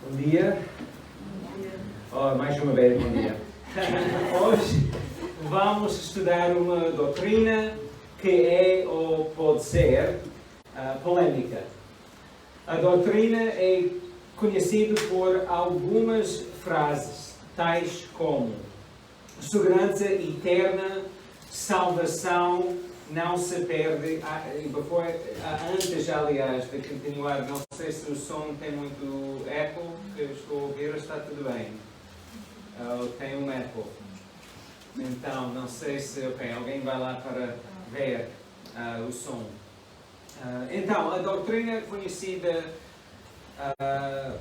Bom dia. Mais uma vez, bom dia. Hoje vamos estudar uma doutrina que é ou pode ser polêmica. A doutrina é conhecida por algumas frases, tais como segurança eterna, salvação não se perde. Antes, aliás, de continuar, não sei se o som tem muito eco, que eu estou a ouvir, está tudo bem. Tem um eco. Então, não sei se... alguém vai lá para ver o som. Então, a doutrina é conhecida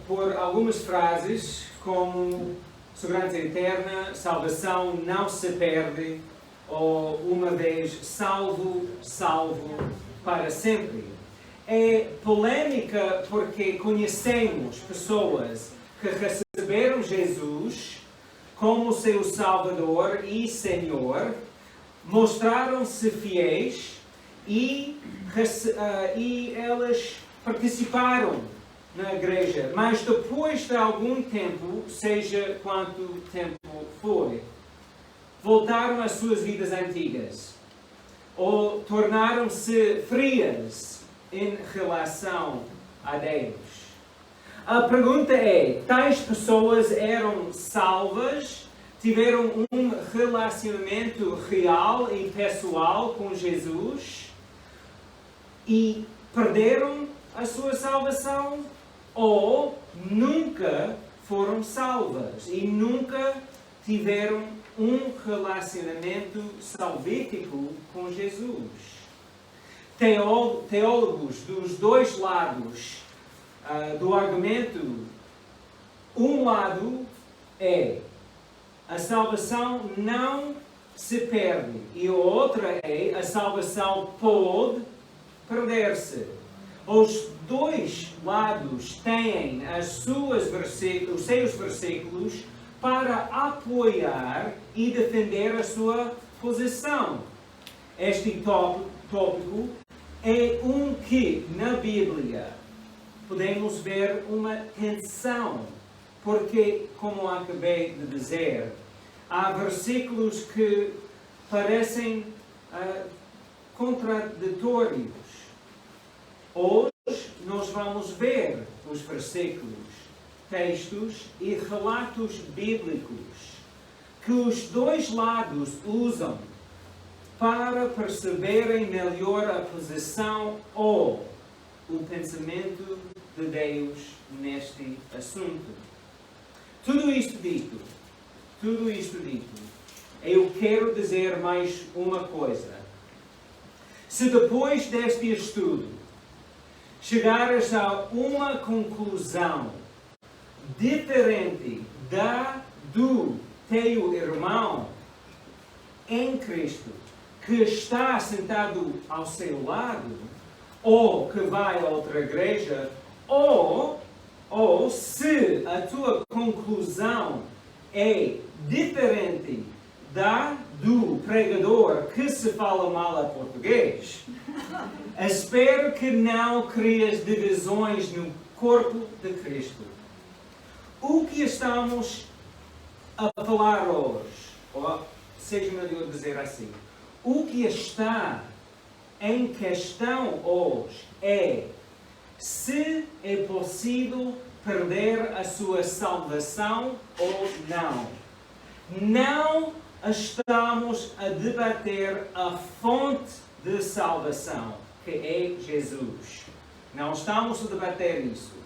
por algumas frases como segurança eterna, salvação não se perde, ou uma vez salvo, salvo para sempre. É polêmica porque conhecemos pessoas que receberam Jesus como seu Salvador e Senhor, mostraram-se fiéis e elas participaram na igreja, mas depois de algum tempo, seja quanto tempo foi, voltaram às suas vidas antigas ou tornaram-se frias em relação a Deus. A pergunta é: tais pessoas eram salvas, tiveram um relacionamento real e pessoal com Jesus e perderam a sua salvação, ou nunca foram salvas e nunca tiveram um relacionamento salvífico com Jesus? Teólogos dos dois lados do argumento, um lado é a salvação não se perde e o outro é a salvação pode perder-se. Os dois lados têm os seus versículos para apoiar e defender a sua posição. Este tópico é um que, na Bíblia, podemos ver uma tensão, porque, como acabei de dizer, há versículos que parecem contraditórios. Hoje nós vamos ver os versículos, textos e relatos bíblicos que os dois lados usam para perceberem melhor a posição ou o pensamento de Deus neste assunto. Tudo isto dito, eu quero dizer mais uma coisa. Se depois deste estudo chegares a uma conclusão diferente do teu irmão em Cristo, que está sentado ao seu lado, ou que vai a outra igreja, ou se a tua conclusão é diferente do pregador que se fala mal a português, espero que não crias divisões no corpo de Cristo. O que estamos a falar hoje, ou seja melhor dizer assim, o que está em questão hoje é se é possível perder a sua salvação ou não. Não estamos a debater a fonte de salvação, que é Jesus. Não estamos a debater isso.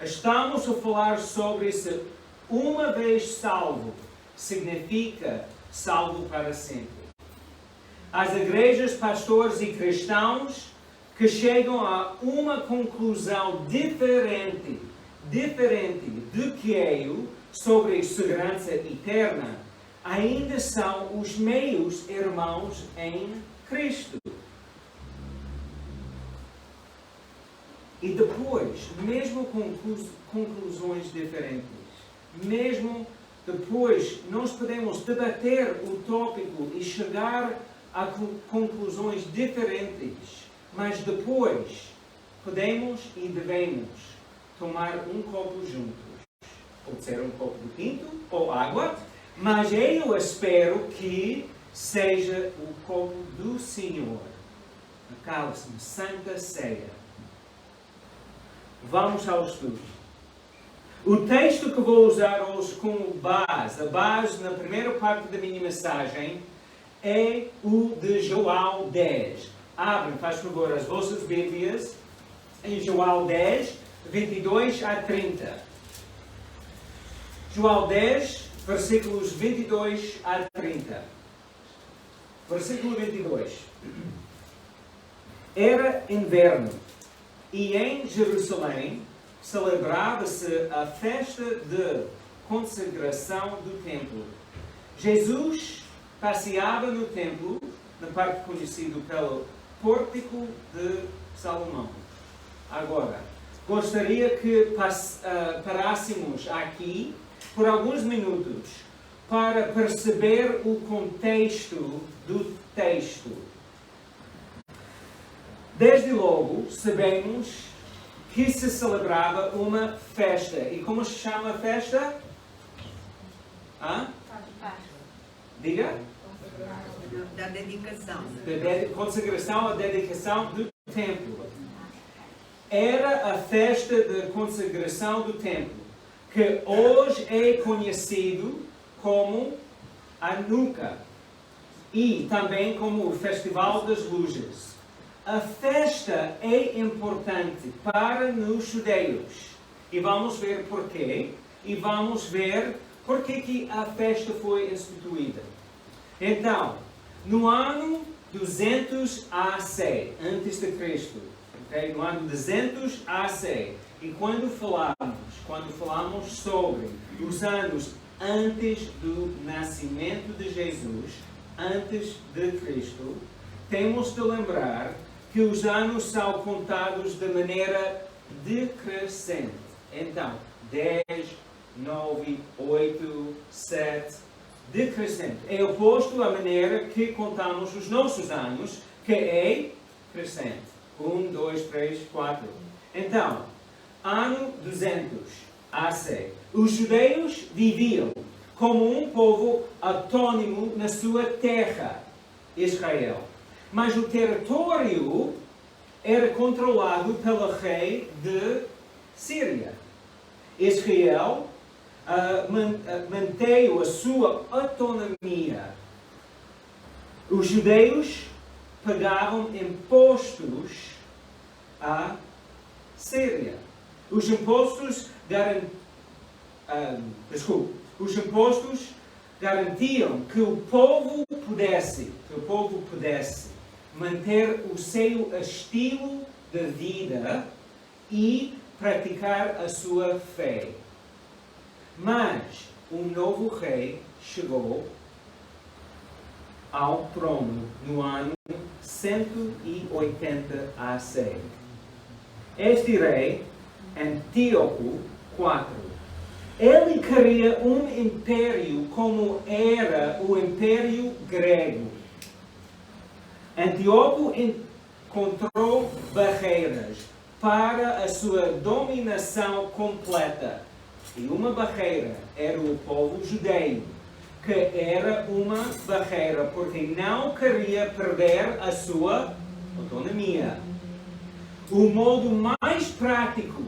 Estamos a falar sobre se uma vez salvo significa salvo para sempre. As igrejas, pastores e cristãos que chegam a uma conclusão diferente do que eu sobre segurança eterna, ainda são os meus irmãos em Cristo. E depois, mesmo com conclusões diferentes, mesmo depois, nós podemos debater o tópico e chegar a conclusões diferentes, mas depois podemos e devemos tomar um copo juntos pode ser um pouco de tinto ou água, mas eu espero que seja o corpo do Senhor, a cálice, Santa Ceia. Vamos ao estudo. O texto que vou usar hoje como base, a base na primeira parte da minha mensagem, é o de João 10. Abrem, faz favor, as vossas Bíblias em João 10, 22 a 30. João 10, versículos 22 a 30. Versículo 22. Era inverno e em Jerusalém celebrava-se a festa de consagração do templo. Jesus passeava no templo, na parte conhecida pelo Pórtico de Salomão. Agora, gostaria que parássemos aqui por alguns minutos para perceber o contexto do texto. Desde logo, sabemos que se celebrava uma festa. E como se chama a festa? Diga? Da dedicação. Da consagração, a dedicação do templo. Era a festa de consagração do templo, que hoje é conhecido como Hanukkah e também como o Festival das Luzes. A festa é importante para os judeus e vamos ver porquê e vamos ver porquê que a festa foi instituída. Então, no ano 200 AC, antes de Cristo, okay? No ano 200 AC, e quando falamos sobre os anos antes do nascimento de Jesus, antes de Cristo, temos de lembrar que os anos são contados de maneira decrescente. Então, 10, 9, 8, 7, decrescente. É oposto à maneira que contamos os nossos anos, que é crescente. 1, 2, 3, 4. Então, ano 200 AC. Os judeus viviam como um povo autônomo na sua terra, Israel. Mas o território era controlado pelo rei de Síria. Israel manteve a sua autonomia. Os judeus pagavam impostos à Síria. Os impostos garantiam que o povo pudesse manter o seu estilo de vida e praticar a sua fé. Mas um novo rei chegou ao trono no ano 180 AC. Este rei, Antíoco IV, ele queria um império como era o Império Grego. Antíoco encontrou barreiras para a sua dominação completa. E uma barreira era o povo judeu, que era uma barreira porque não queria perder a sua autonomia. O modo mais prático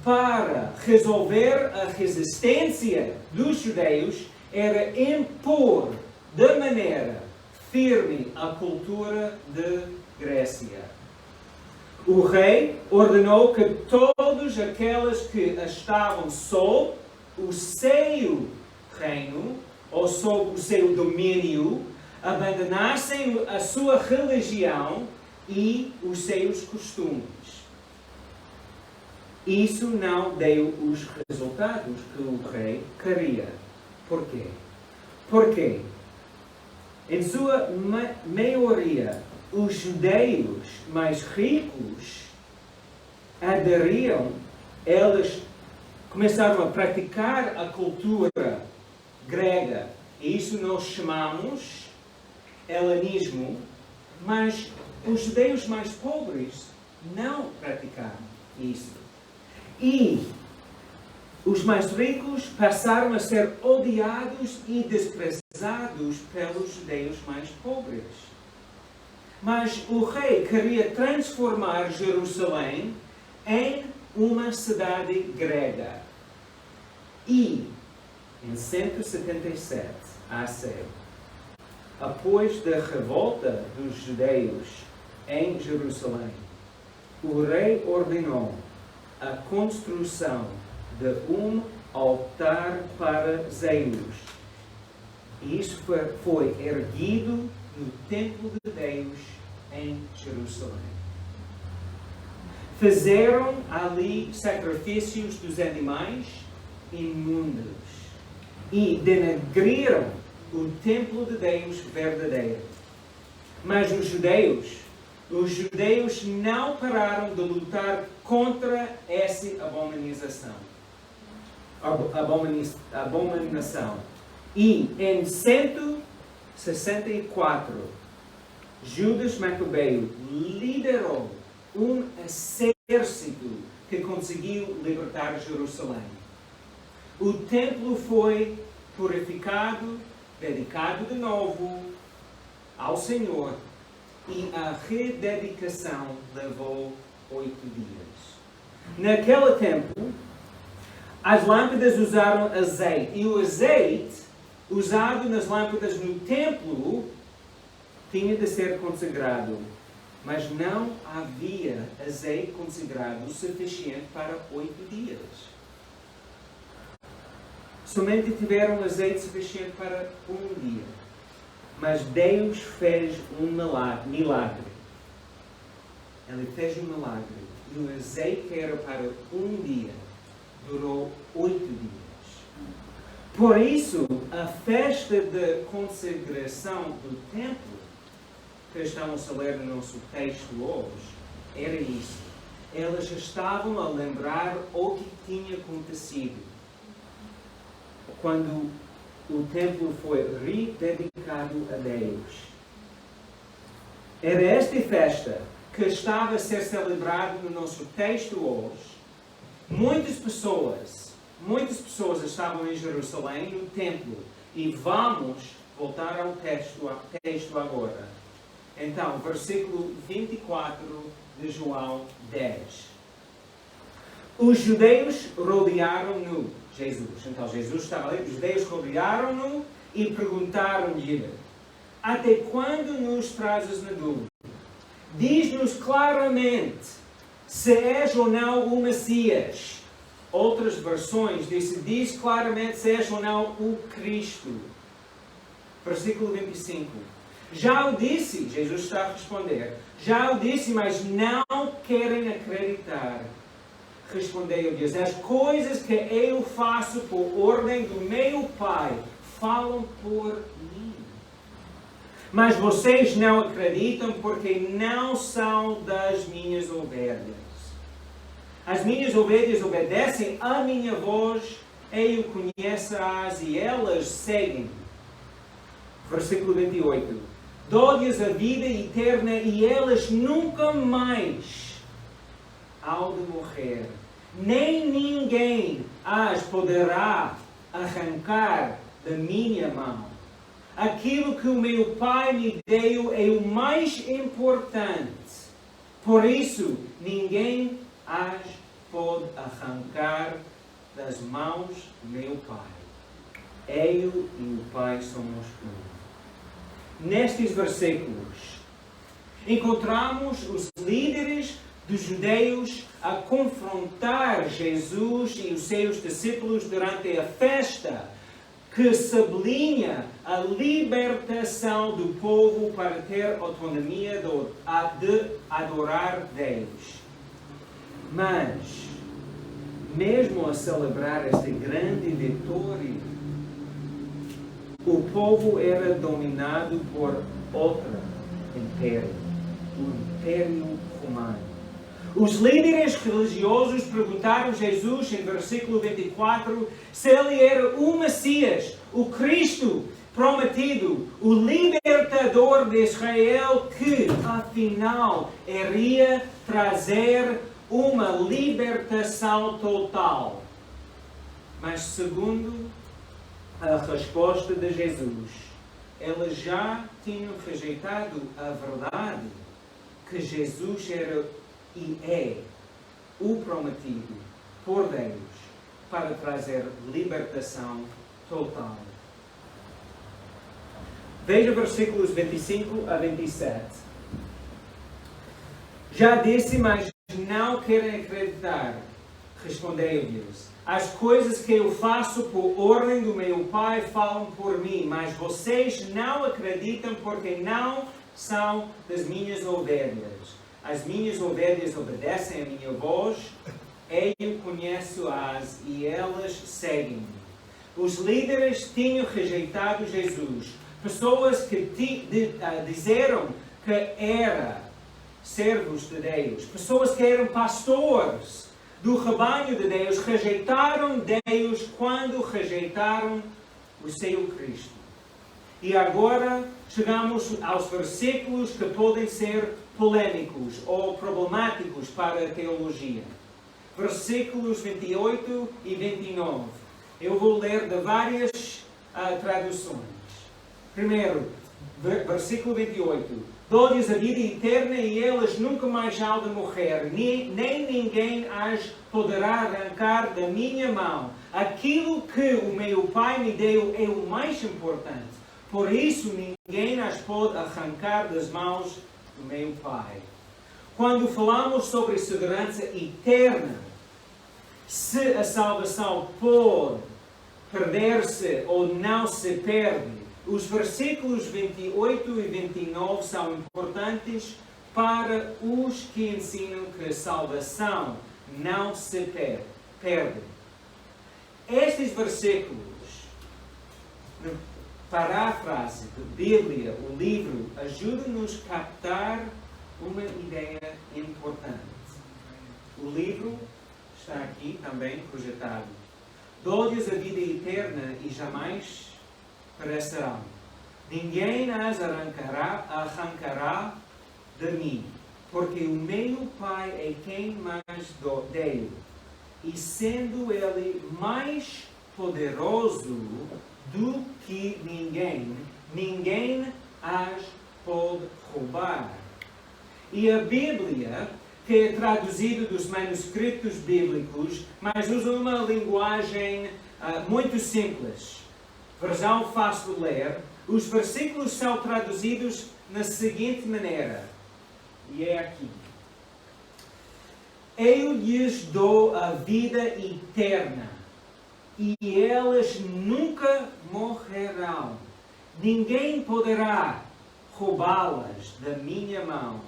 para resolver a resistência dos judeus era impor de maneira firme a cultura de Grécia. O rei ordenou que todos aqueles que estavam sob o seu reino ou sob o seu domínio abandonassem a sua religião e os seus costumes. Isso não deu os resultados que o rei queria. Por quê? Porque, em sua maioria, os judeus mais ricos aderiam, eles começaram a praticar a cultura grega. E isso nós chamamos helenismo, mas os judeus mais pobres não praticaram isso. E Os mais ricos passaram a ser odiados e desprezados pelos judeus mais pobres. Mas o rei queria transformar Jerusalém em uma cidade grega. E, em 177 a.C., após da revolta dos judeus em Jerusalém, o rei ordenou a construção de um altar para Zeus. E isso foi erguido no templo de Deus em Jerusalém. Fizeram ali sacrifícios dos animais imundos e denegriram o templo de Deus verdadeiro. Mas os judeus não pararam de lutar contra essa abominação. E em 164, Judas Macabeu liderou um exército que conseguiu libertar Jerusalém. O templo foi purificado, dedicado de novo ao Senhor, e a rededicação levou 8 dias. Naquele tempo, as lâmpadas usaram azeite, e o azeite usado nas lâmpadas no templo tinha de ser consagrado, mas não havia azeite consagrado suficiente para 8 dias. Somente tiveram azeite suficiente para um dia. Mas Deus fez um milagre. Ele fez um milagre. E o azeite que era para um dia durou 8 dias. Por isso, a festa de consagração do templo, que estamos a ler no nosso texto hoje, era isso. Elas estavam a lembrar o que tinha acontecido quando o templo foi rededicado a Deus. Era esta festa que estava a ser celebrada no nosso texto hoje. Muitas pessoas estavam em Jerusalém, no templo. E vamos voltar ao texto agora. Então, versículo 24 de João 10. Os judeus rodearam-no, Jesus. Então, Jesus estava ali, os judeus rodearam-no e perguntaram-lhe: até quando nos trazes na dúvida? Diz-nos claramente se és ou não o Messias. Outras versões diz claramente se és ou não o Cristo. Versículo 25. Já o disse, Jesus está a responder, já o disse, mas não querem acreditar. Respondeu-lhes: as coisas que eu faço por ordem do meu Pai falam por mim. Mas vocês não acreditam porque não são das minhas ovelhas. As minhas ovelhas obedecem à minha voz, eu conhecerás e elas seguem. Versículo 28. Dou-lhes a vida eterna e elas nunca mais hão de morrer. Nem ninguém as poderá arrancar da minha mão. Aquilo que o meu Pai me deu é o mais importante. Por isso, ninguém as pode arrancar das mãos do meu Pai. Eu e o Pai somos um. Nestes versículos, encontramos os líderes dos judeus a confrontar Jesus e os seus discípulos durante a festa que sublinha a libertação do povo para ter autonomia de adorar Deus. Mas, mesmo a celebrar esta grande vitória, o povo era dominado por outro império, o Império Romano. Os líderes religiosos perguntaram a Jesus, em versículo 24, se ele era o Messias, o Cristo prometido, o libertador de Israel, que, afinal, iria trazer uma libertação total. Mas segundo a resposta de Jesus, eles já tinham rejeitado a verdade que Jesus era e é o prometido por Deus para trazer libertação total. Veja versículos 25 a 27. Já disse, mas não querem acreditar. Respondeu-lhes: as coisas que eu faço por ordem do meu Pai falam por mim, mas vocês não acreditam porque não são das minhas ovelhas. As minhas ovelhas obedecem a minha voz, eu conheço-as e elas seguem-me. Os líderes tinham rejeitado Jesus. Pessoas que disseram que eram servos de Deus. Pessoas que eram pastores do rebanho de Deus. Rejeitaram Deus quando rejeitaram o seu Cristo. E agora chegamos aos versículos que podem ser polêmicos ou problemáticos para a teologia. Versículos 28 e 29. Eu vou ler de várias traduções. Primeiro, versículo 28. Dou-lhes a vida eterna e eles nunca mais hão de morrer, nem ninguém as poderá arrancar da minha mão. Aquilo que o meu Pai me deu é o mais importante. Por isso ninguém as pode arrancar das mãos do meu Pai. Quando falamos sobre segurança eterna, se a salvação pode perder-se ou não se perde, os versículos 28 e 29 são importantes para os que ensinam que a salvação não se perde. Estes versículos, na paráfrase de Bíblia, o livro, ajudam-nos a captar uma ideia importante. O livro está aqui também projetado. Dou-lhes a vida eterna e jamais perecerão. Ninguém as arrancará de mim, porque o meu Pai é quem mais deu, e sendo Ele mais poderoso do que ninguém as pode roubar. E a Bíblia, que é traduzida dos manuscritos bíblicos, mas usa uma linguagem muito simples. Versão fácil de ler. Os versículos são traduzidos na seguinte maneira. E é aqui. Eu lhes dou a vida eterna, e elas nunca morrerão. Ninguém poderá roubá-las da minha mão.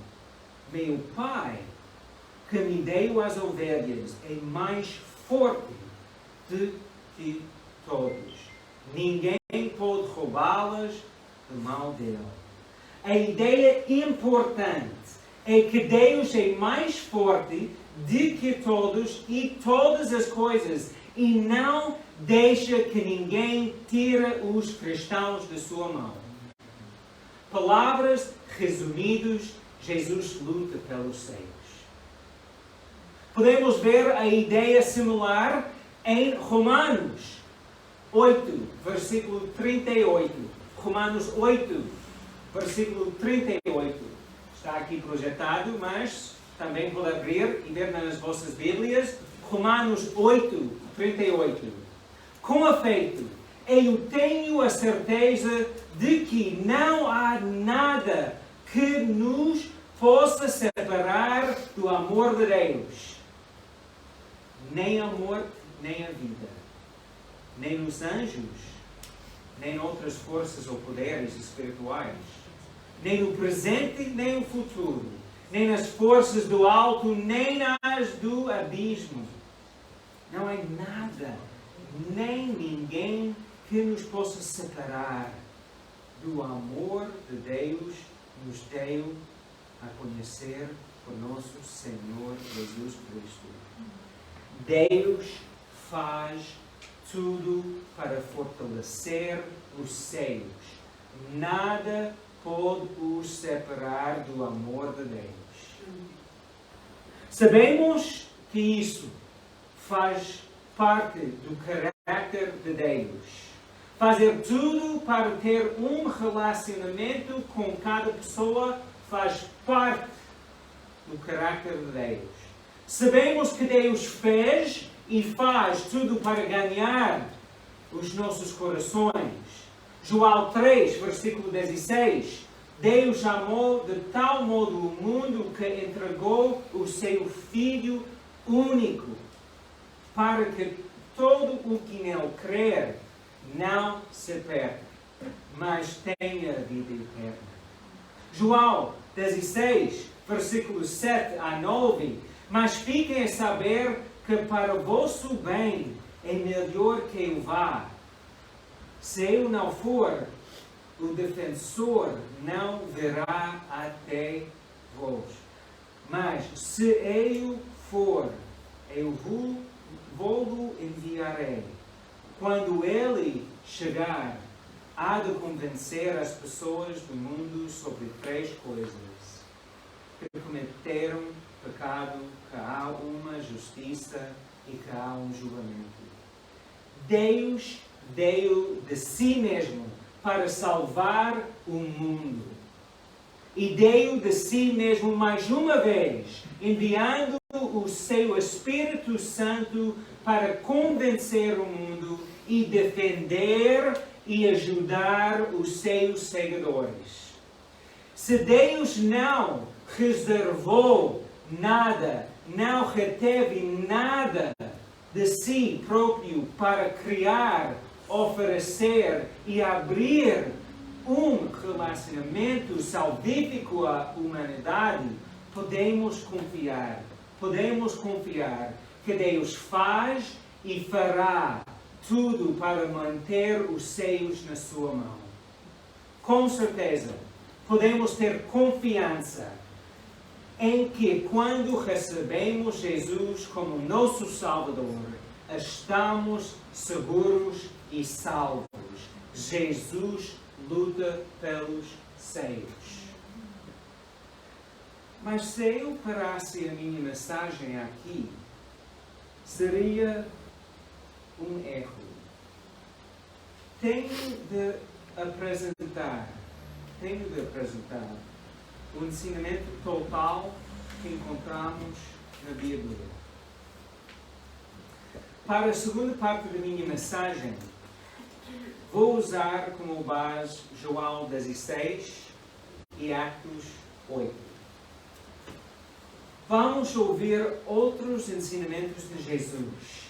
Meu Pai, que me deu as ovelhas, é mais forte do que todos. Ninguém pode roubá-las da mão dele. A ideia importante é que Deus é mais forte do que todos e todas as coisas, e não deixa que ninguém tire os cristãos da sua mão. Palavras resumidas, Jesus luta pelos seus. Podemos ver a ideia similar em Romanos 8, versículo 38. Romanos 8, versículo 38. Está aqui projetado, mas também pode abrir e ver nas vossas Bíblias. Romanos 8, 38. Com efeito, eu tenho a certeza de que não há nada que nos possa separar do amor de Deus. Nem a morte, nem a vida. Nem os anjos, nem outras forças ou poderes espirituais. Nem no presente, nem no futuro. Nem nas forças do alto, nem nas do abismo. Não há nada, nem ninguém que nos possa separar do amor de Deus que nos deu a conhecer o nosso Senhor Jesus Cristo. Deus faz tudo para fortalecer os seus. Nada pode os separar do amor de Deus. Sabemos que isso faz parte do caráter de Deus. Fazer tudo para ter um relacionamento com cada pessoa faz parte do caráter de Deus. Sabemos que Deus fez e faz tudo para ganhar os nossos corações. João 3, versículo 16. Deus amou de tal modo o mundo que entregou o seu Filho único, para que todo o que nele crer não se perca, mas tenha vida eterna. João 16, versículos 7 a 9. Mas fiquem a saber que para o vosso bem é melhor que eu vá. Se eu não for, o defensor não virá até vós. Mas se eu for, eu vou enviarei. Quando ele chegar, há de convencer as pessoas do mundo sobre 3 coisas: que cometeram pecado, que há uma justiça e que há um julgamento. Deus deu de si mesmo para salvar o mundo. E deu de si mesmo mais uma vez, enviando o seu Espírito Santo para convencer o mundo e defender e ajudar os seus seguidores. Se Deus não reservou nada, não reteve nada de si próprio para criar, oferecer e abrir um relacionamento salvífico à humanidade, podemos confiar que Deus faz e fará tudo para manter os seus na sua mão. Com certeza, podemos ter confiança em que quando recebemos Jesus como nosso Salvador, estamos seguros e salvos. Jesus luta pelos seus. Mas se eu parasse a minha mensagem aqui, seria um erro. Tenho de apresentar o ensinamento total que encontramos na Bíblia. Para a segunda parte da minha mensagem, vou usar como base João 16 e Atos 8. Vamos ouvir outros ensinamentos de Jesus.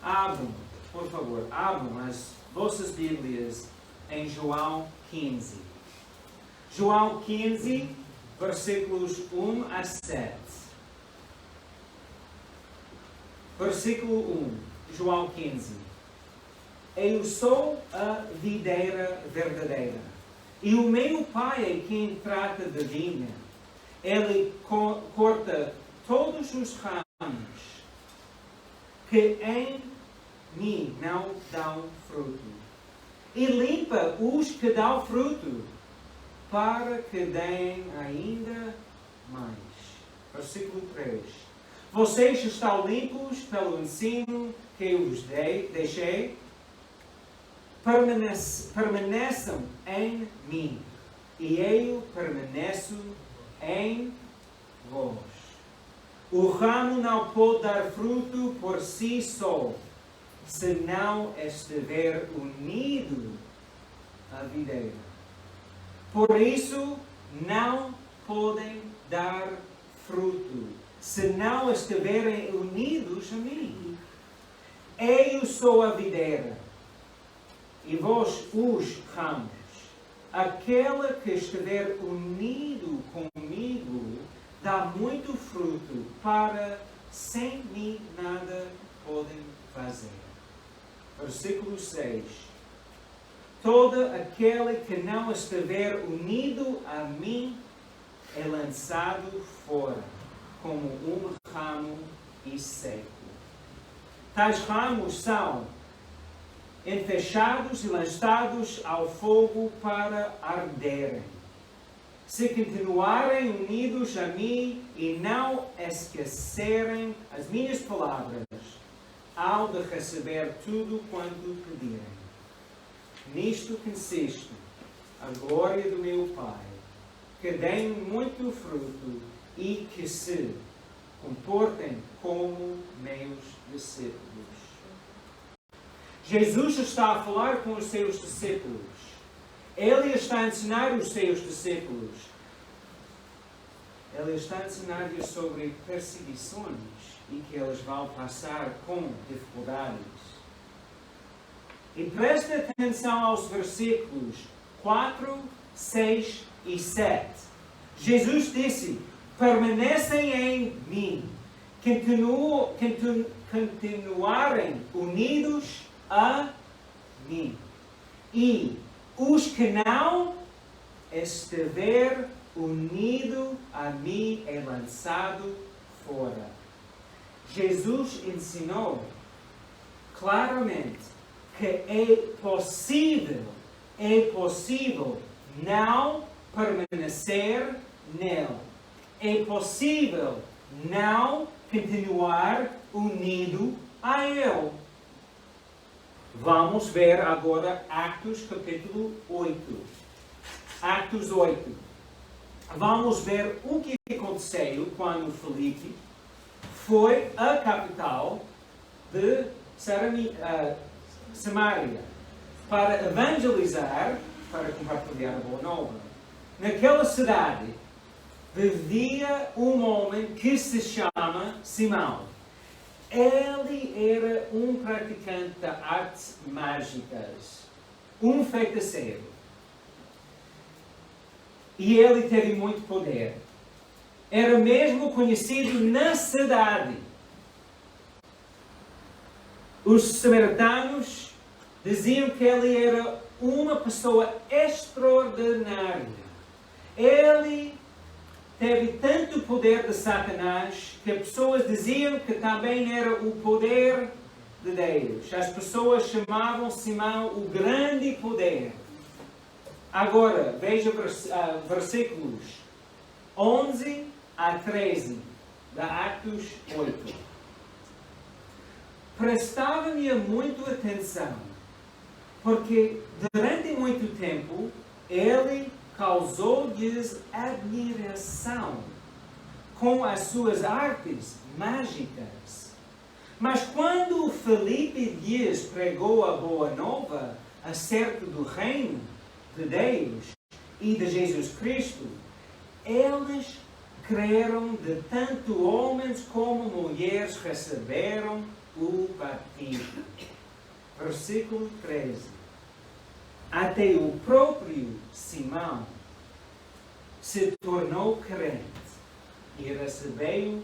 Abram, por favor, as vossas Bíblias em João 15. João 15, versículos 1 a 7. Versículo 1, João 15. Eu sou a videira verdadeira, e o meu Pai é quem trata da vinha. Ele corta todos os ramos que em mim não dão fruto, e limpa os que dão fruto, para que deem ainda mais. Versículo 3. Vocês estão limpos pelo ensino que eu vos deixei. Permaneçam em mim, e eu permaneço em vós. O ramo não pode dar fruto por si só, se não estiver unido à videira. Por isso, não podem dar fruto, se não estiverem unidos a mim. Eu sou a videira, e vós os ramos. Aquele que estiver unido comigo dá muito fruto, para sem mim nada podem fazer. Versículo 6. Todo aquele que não estiver unido a mim é lançado fora, como um ramo e seco. Tais ramos são enfechados e lançados ao fogo para arderem. Se continuarem unidos a mim e não esquecerem as minhas palavras, hão de receber tudo quanto pedirem. Nisto consiste a glória do meu Pai, que deem muito fruto e que se comportem como meus discípulos. Jesus está a falar com os seus discípulos. Ele está a ensinar os seus discípulos. Ele está a ensinar-lhes sobre perseguições e que eles vão passar com dificuldades. E preste atenção aos versículos 4, 6 e 7. Jesus disse: permanecem em mim, continuarem unidos a mim. E os que não estiver unido a mim é lançado fora. Jesus ensinou claramente que é possível não permanecer nele. É possível não continuar unido a ele. Vamos ver agora Atos capítulo 8. Atos 8. Vamos ver o que aconteceu quando Filipe foi à capital de Samaria para evangelizar, para compartilhar a boa nova. Naquela cidade vivia um homem que se chama Simão. Ele era um praticante de artes mágicas, um feiticeiro. E ele teve muito poder. Era mesmo conhecido na cidade. Os samaritanos diziam que ele era uma pessoa extraordinária. Ele teve tanto poder de Satanás que as pessoas diziam que também era o poder de Deus. As pessoas chamavam Simão o grande poder. Agora, veja versículos 11 a 13 de Atos 8. Prestava-me muito atenção, porque durante muito tempo ele causou-lhes admiração com as suas artes mágicas. Mas quando Filipe lhes pregou a boa nova acerca do reino de Deus e de Jesus Cristo, eles creram, de tanto homens como mulheres receberam o batismo. Versículo 13. Até o próprio Simão se tornou crente e recebeu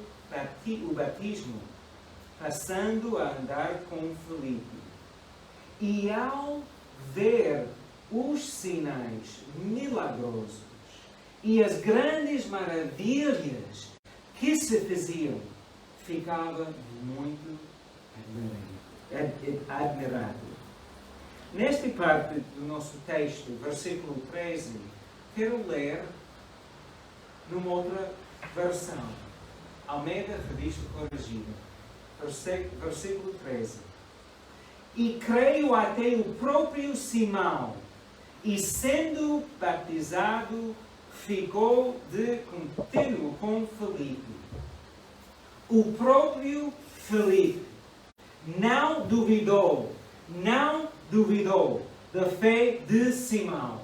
o batismo, passando a andar com Filipe. E ao ver os sinais milagrosos e as grandes maravilhas que se faziam, ficava muito admirado. Nesta parte do nosso texto, versículo 13, quero ler numa outra versão, Almeida Revista Corrigida, versículo 13. E creio até o próprio Simão, e sendo batizado, ficou de contínuo com Filipe. O próprio Filipe não duvidou da fé de Simão.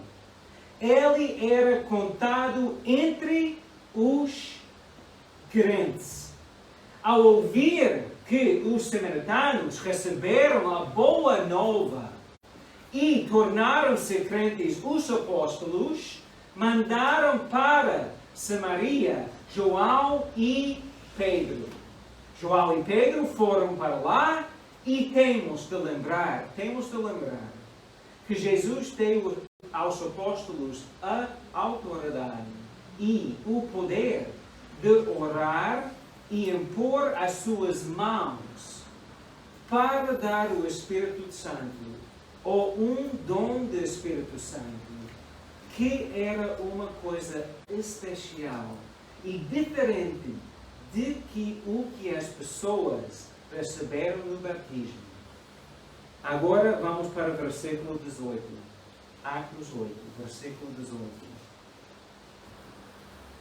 Ele era contado entre os crentes. Ao ouvir que os samaritanos receberam a boa nova e tornaram-se crentes, os apóstolos mandaram para Samaria João e Pedro. João e Pedro foram para lá e temos de lembrar que Jesus deu aos apóstolos a autoridade e o poder de orar e impor as suas mãos para dar o Espírito Santo, ou um dom do Espírito Santo, que era uma coisa especial e diferente de que o que as pessoas receberam o batismo. Agora vamos para o versículo 18. Atos 8, versículo 18.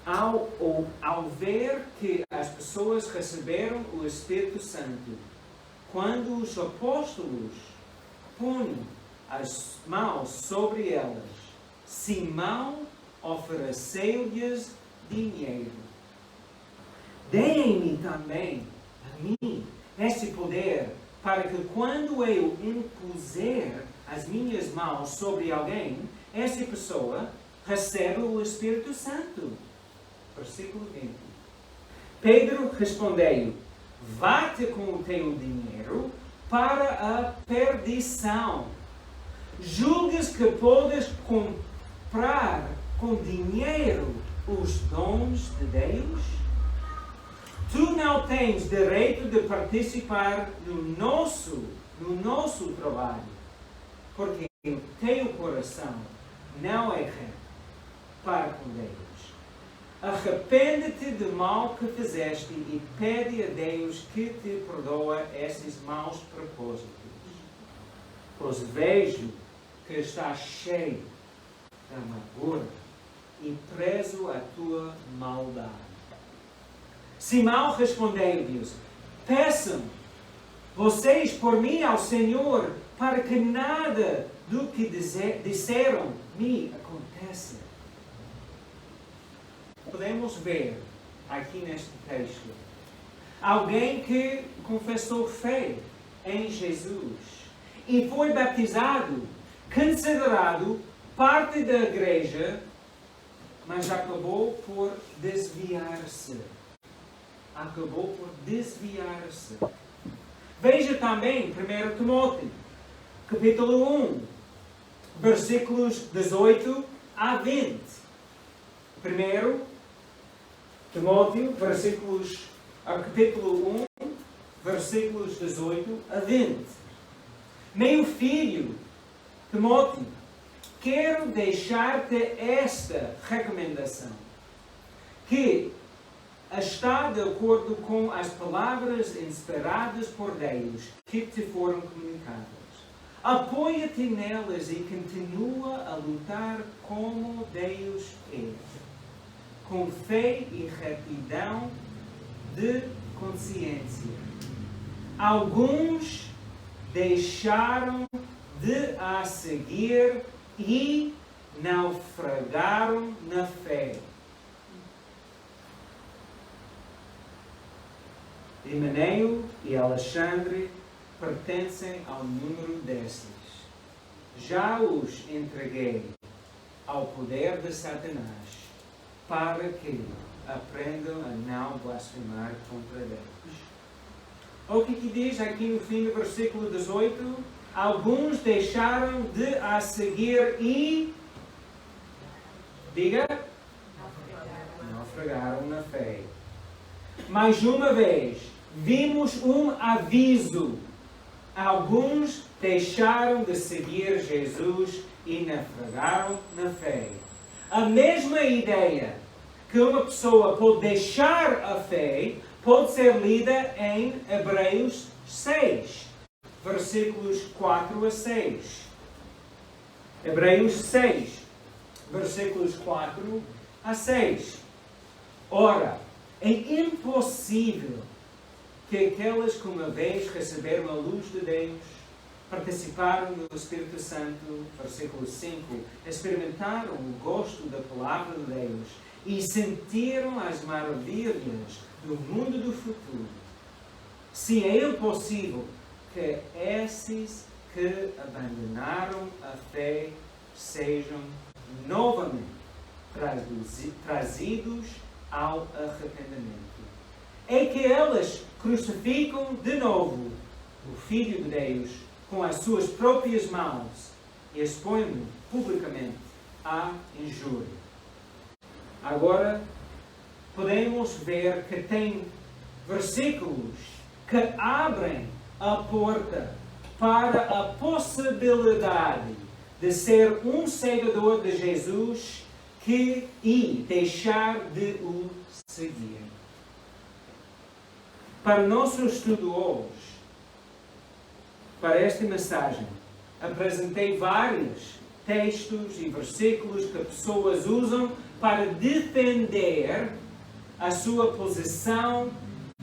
Ao ver que as pessoas receberam o Espírito Santo, quando os apóstolos punham as mãos sobre elas, Simão ofereceu-lhes dinheiro. Deem-me também, a mim, esse poder, para que quando eu impuser as minhas mãos sobre alguém, essa pessoa receba o Espírito Santo. Versículo 20. Pedro respondeu: vá-te com o teu dinheiro para a perdição. Julgas que podes comprar com dinheiro os dons de Deus? Tu não tens direito de participar no nosso trabalho, porque o teu coração não é reto para com Deus. Arrepende-te do mal que fizeste e pede a Deus que te perdoa esses maus propósitos. Pois vejo que estás cheio de amargura e preso à tua maldade. Simão respondeu-lhes: peçam vocês por mim ao Senhor, para que nada do que disseram me aconteça. Podemos ver aqui neste texto alguém que confessou fé em Jesus e foi batizado, considerado parte da igreja, mas acabou por desviar-se. Veja também 1 Timóteo, capítulo 1, versículos 18 a 20. 1 Timóteo, capítulo 1, versículos 18 a 20. Meu filho, Timóteo, quero deixar-te esta recomendação, que está de acordo com as palavras inspiradas por Deus que te foram comunicadas. Apoia-te nelas e continua a lutar como Deus quer, com fé e retidão de consciência. Alguns deixaram de a seguir e naufragaram na fé. Himeneu e Alexandre pertencem ao número desses. Já os entreguei ao poder de Satanás, para que aprendam a não blasfemar contra Deus. O que diz aqui no fim do versículo 18? Alguns deixaram de a seguir e... diga? Naufragaram na fé. Mais uma vez, vimos um aviso. Alguns deixaram de seguir Jesus e naufragaram na fé. A mesma ideia que uma pessoa pode deixar a fé pode ser lida em Hebreus 6, versículos 4 a 6. Hebreus 6, versículos 4 a 6. Ora, é impossível que aqueles que uma vez receberam a luz de Deus, participaram do Espírito Santo, versículo 5, experimentaram o gosto da palavra de Deus e sentiram as maravilhas do mundo do futuro. Se é impossível que esses que abandonaram a fé sejam novamente trazidos ao arrependimento. É que elas crucificam de novo o Filho de Deus com as suas próprias mãos e expõem-no publicamente à injúria. Agora, podemos ver que tem versículos que abrem a porta para a possibilidade de ser um seguidor de Jesus e deixar de o seguir. Para o nosso estudo hoje, para esta mensagem, apresentei vários textos e versículos que pessoas usam para defender a sua posição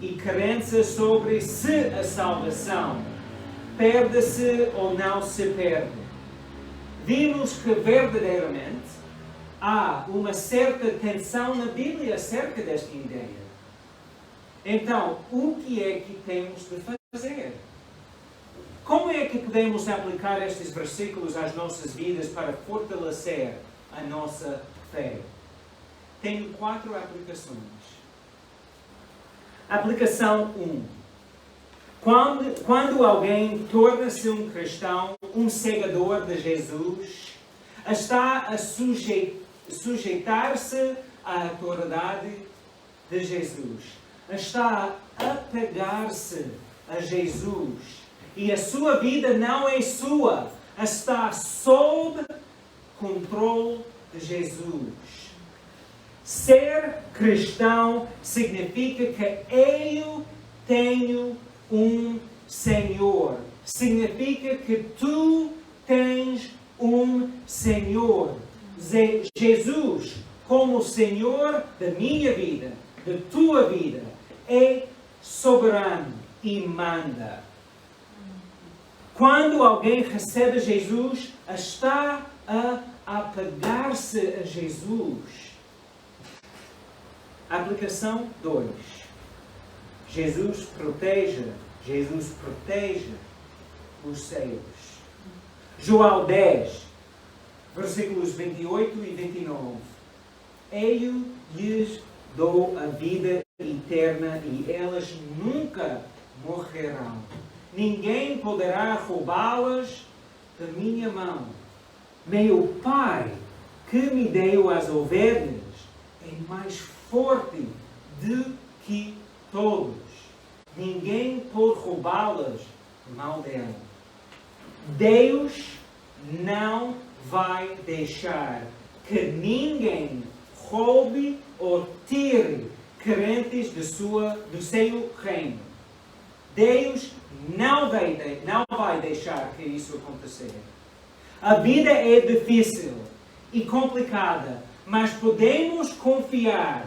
e crença sobre se a salvação perde-se ou não se perde. Vimos que verdadeiramente há uma certa tensão na Bíblia acerca desta ideia. Então, o que é que temos de fazer? Como é que podemos aplicar estes versículos às nossas vidas para fortalecer a nossa fé? Tenho 4 aplicações. Aplicação 1. Quando alguém torna-se um cristão, um seguidor de Jesus, está a sujeitar-se à autoridade de Jesus. Está a apegar-se a Jesus. E a sua vida não é sua. Está sob controle de Jesus. Ser cristão significa que eu tenho um Senhor. Significa que tu tens um Senhor. Jesus, como Senhor da minha vida, da tua vida, é soberano e manda. Quando alguém recebe Jesus, está a apegar-se a Jesus. Aplicação 2. Jesus protege os seus. João 10, versículos 28 e 29. Eu lhes dou a vida eterna e elas nunca morrerão. Ninguém poderá roubá-las da minha mão. Meu Pai, que me deu as ovelhas, é mais forte do que todos. Ninguém pode roubá-las da mão dele. Deus não vai deixar que ninguém roube ou tire crentes do seu reino. Deus não vai deixar que isso aconteça. A vida é difícil e complicada, mas podemos confiar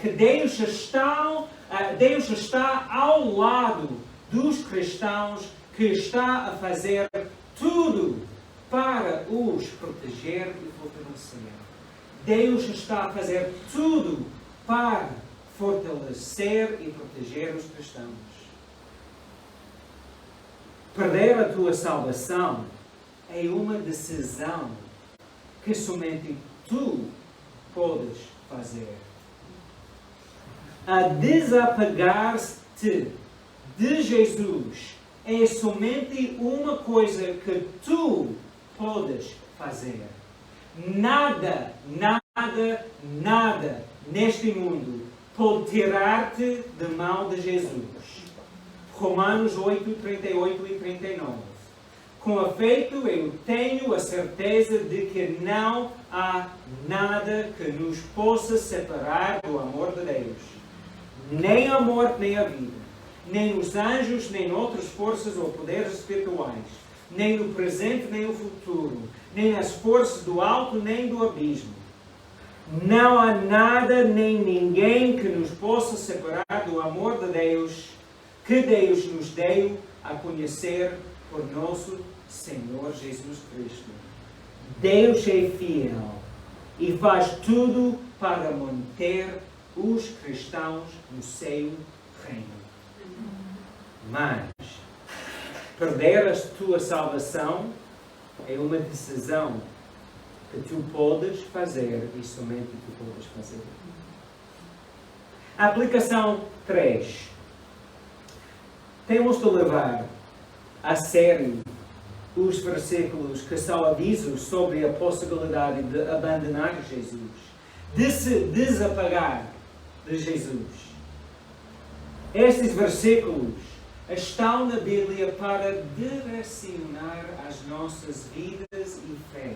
que Deus está ao lado dos cristãos, que está a fazer tudo para os proteger e fortalecer. Deus está a fazer tudo para fortalecer e proteger os cristãos. Perder a tua salvação é uma decisão que somente tu podes fazer. A desapegar-te de Jesus é somente uma coisa que tu podes fazer. Nada neste mundo pode tirar-te da mão de Jesus. Romanos 8, 38 e 39. Com efeito, eu tenho a certeza de que não há nada que nos possa separar do amor de Deus. Nem a morte, nem a vida. Nem os anjos, nem outras forças ou poderes espirituais. Nem no presente, nem no futuro. Nem as forças do alto, nem do abismo. Não há nada, nem ninguém que nos possa separar do amor de Deus, que Deus nos deu a conhecer por nosso Senhor Jesus Cristo. Deus é fiel e faz tudo para manter os cristãos no seu reino. Mas perder a tua salvação é uma decisão que tu podes fazer e somente tu podes fazer. Aplicação 3. Temos de levar a sério os versículos que são avisos sobre a possibilidade de abandonar Jesus, de se desapegar de Jesus. Estes versículos estão na Bíblia para direcionar as nossas vidas e fé.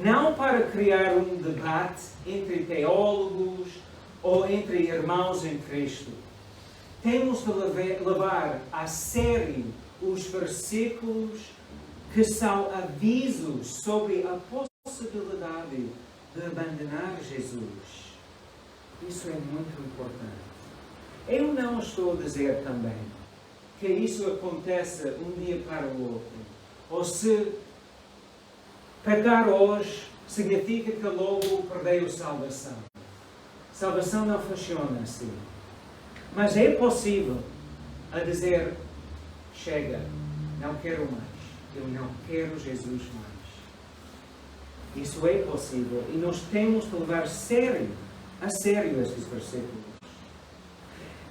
Não para criar um debate entre teólogos ou entre irmãos em Cristo, temos de levar a sério os versículos que são avisos sobre a possibilidade de abandonar Jesus. Isso é muito importante. Eu não estou a dizer também que isso acontece um dia para o outro. Ou se pecar hoje significa que logo perdeu salvação. Salvação não funciona assim. Mas é possível a dizer, chega, não quero mais. Eu não quero Jesus mais. Isso é possível. E nós temos de levar a sério estes versículos.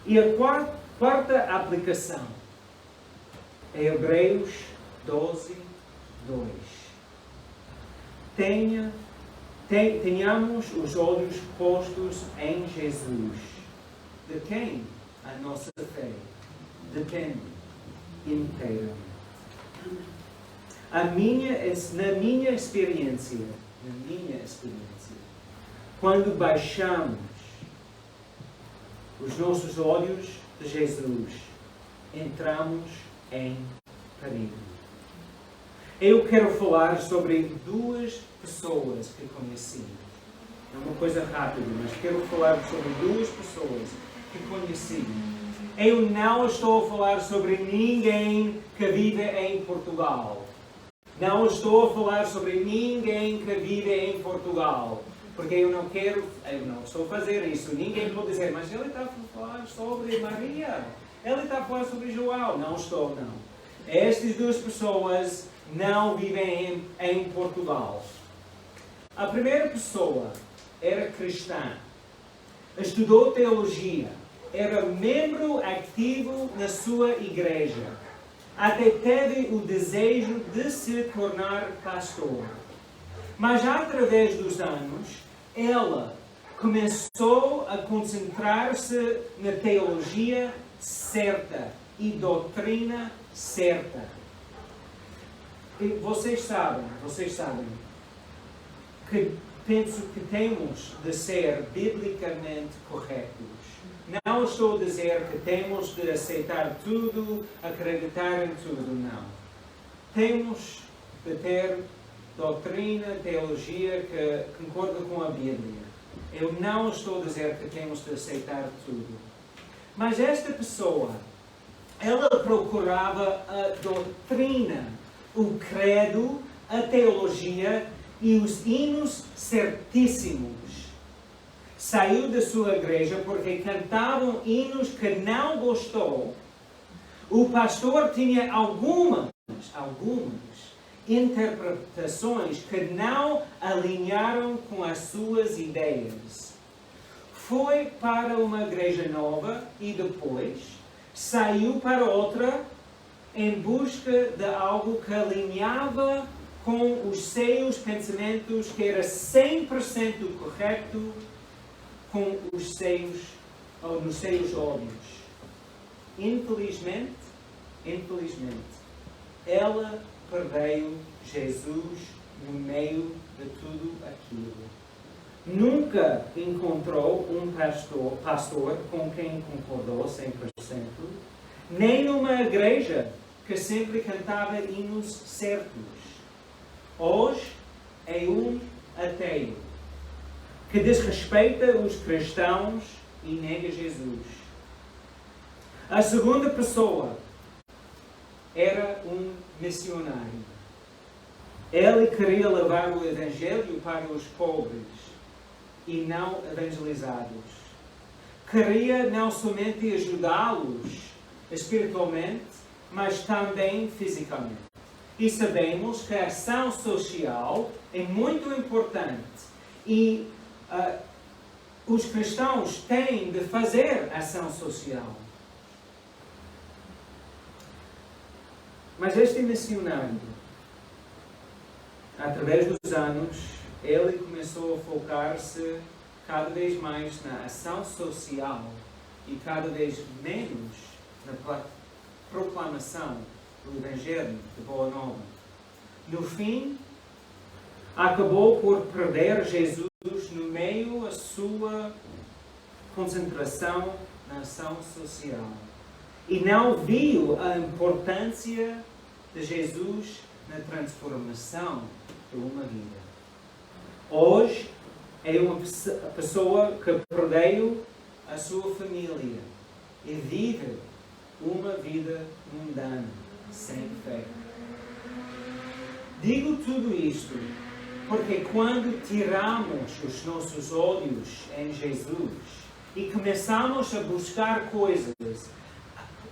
E a quarta aplicação é Hebreus 12, 2. Tenhamos os olhos postos em Jesus. De quem a nossa fé depende inteiramente. Na minha experiência, quando baixamos os nossos olhos de Jesus, entramos em perigo. Eu quero falar sobre duas pessoas que conheci. É uma coisa rápida, mas quero falar sobre duas pessoas que conheci. Eu não estou a falar sobre ninguém que vive em Portugal. Não estou a falar sobre ninguém que vive em Portugal. Porque eu não estou a fazer isso. Ninguém pode dizer, mas ele está a falar sobre Maria. Ele está a falar sobre João. Não estou, não. Estas duas pessoas não vivem em Portugal. A primeira pessoa era cristã. Estudou teologia. Era membro ativo na sua igreja. Até teve o desejo de se tornar pastor. Mas através dos anos, ela começou a concentrar-se na teologia certa e doutrina certa. E vocês sabem que penso que temos de ser biblicamente corretos. Não estou a dizer que temos de aceitar tudo, acreditar em tudo, não. Temos de ter doutrina, teologia que concorda com a Bíblia. Eu não estou a dizer que temos de aceitar tudo. Mas esta pessoa, ela procurava a doutrina, o credo, a teologia e os hinos certíssimos. Saiu da sua igreja porque cantavam hinos que não gostou. O pastor tinha algumas interpretações que não alinharam com as suas ideias. Foi para uma igreja nova e depois saiu para outra em busca de algo que alinhava com os seus pensamentos, que era 100% correto com os seus, ou nos seus olhos. Infelizmente, ela perdeu Jesus no meio de tudo aquilo. Nunca encontrou um pastor com quem concordou 100%, nem numa igreja que sempre cantava hinos certos. Hoje é um ateu que desrespeita os cristãos e nega Jesus. A segunda pessoa era um missionário. Ele queria levar o Evangelho para os pobres e não evangelizados. Queria não somente ajudá-los espiritualmente, mas também fisicamente. E sabemos que a ação social é muito importante e os cristãos têm de fazer ação social. Mas este missionário, através dos anos, ele começou a focar-se cada vez mais na ação social e cada vez menos na proclamação do Evangelho de Boa Nova. No fim, acabou por perder Jesus no meio da sua concentração na ação social e não viu a importância de Jesus na transformação de uma vida. Hoje é uma pessoa que perdeu a sua família e vive uma vida mundana, sem fé. Digo tudo isto porque quando tiramos os nossos olhos em Jesus e começamos a buscar coisas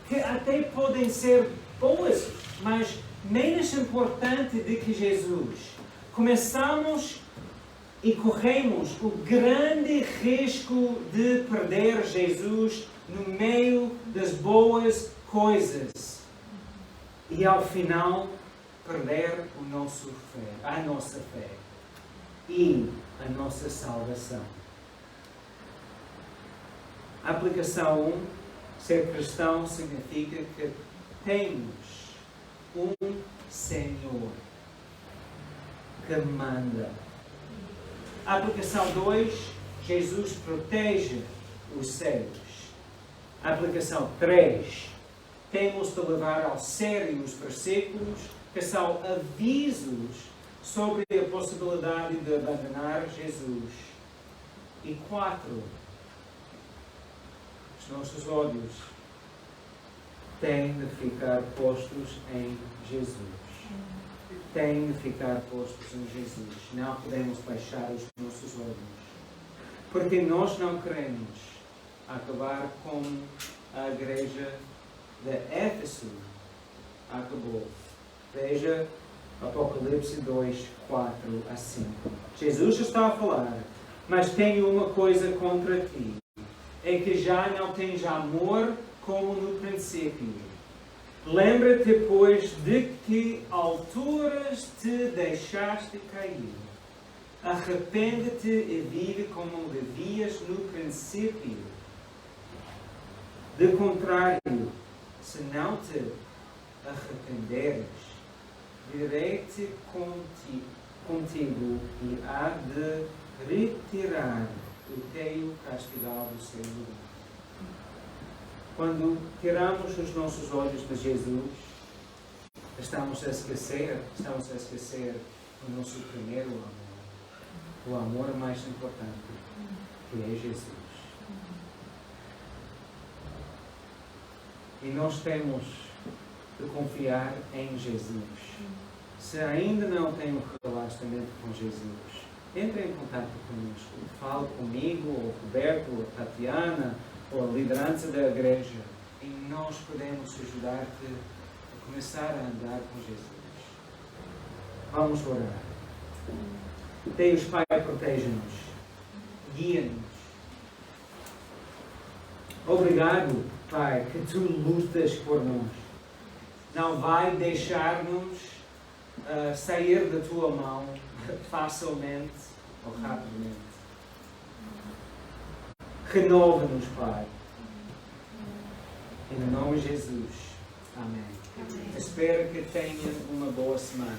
que até podem ser boas, mas menos importante do que Jesus, começamos e corremos o grande risco de perder Jesus no meio das boas coisas e ao final perder a nossa fé e a nossa salvação. Aplicação 1. Ser cristão significa que temos um Senhor que manda. Aplicação 2. Jesus protege os céus. Aplicação 3. Temos de levar ao sério os versículos que são avisos sobre a possibilidade de abandonar Jesus. E 4. Os nossos olhos têm de ficar postos em Jesus. Têm de ficar postos em Jesus. Não podemos baixar os nossos olhos. Porque nós não queremos acabar como a igreja de Éfeso acabou. Veja Apocalipse 2, 4 a 5. Jesus está a falar, mas tenho uma coisa contra ti, é que já não tens amor como no princípio. Lembra-te, pois, de que alturas te deixaste cair. Arrepende-te e vive como vivias no princípio. De contrário, se não te arrependeres, virei-te contigo e há de retirar o teu castigado do seu lugar. Quando tiramos os nossos olhos de Jesus, estamos a esquecer o nosso primeiro amor, o amor mais importante, que é Jesus. E nós temos de confiar em Jesus. Se ainda não tem um relacionamento com Jesus, entre em contato conosco. Fale comigo, ou Roberto, ou Tatiana, ou a liderança da igreja. E nós podemos ajudar-te a começar a andar com Jesus. Vamos orar. Deus Pai, proteja-nos. Guia-nos. Obrigado, Pai, que Tu lutas por nós. Não vai deixar-nos sair da Tua mão facilmente ou rapidamente. Renova-nos, Pai. Em nome de Jesus. Amém. Espero que tenham uma boa semana.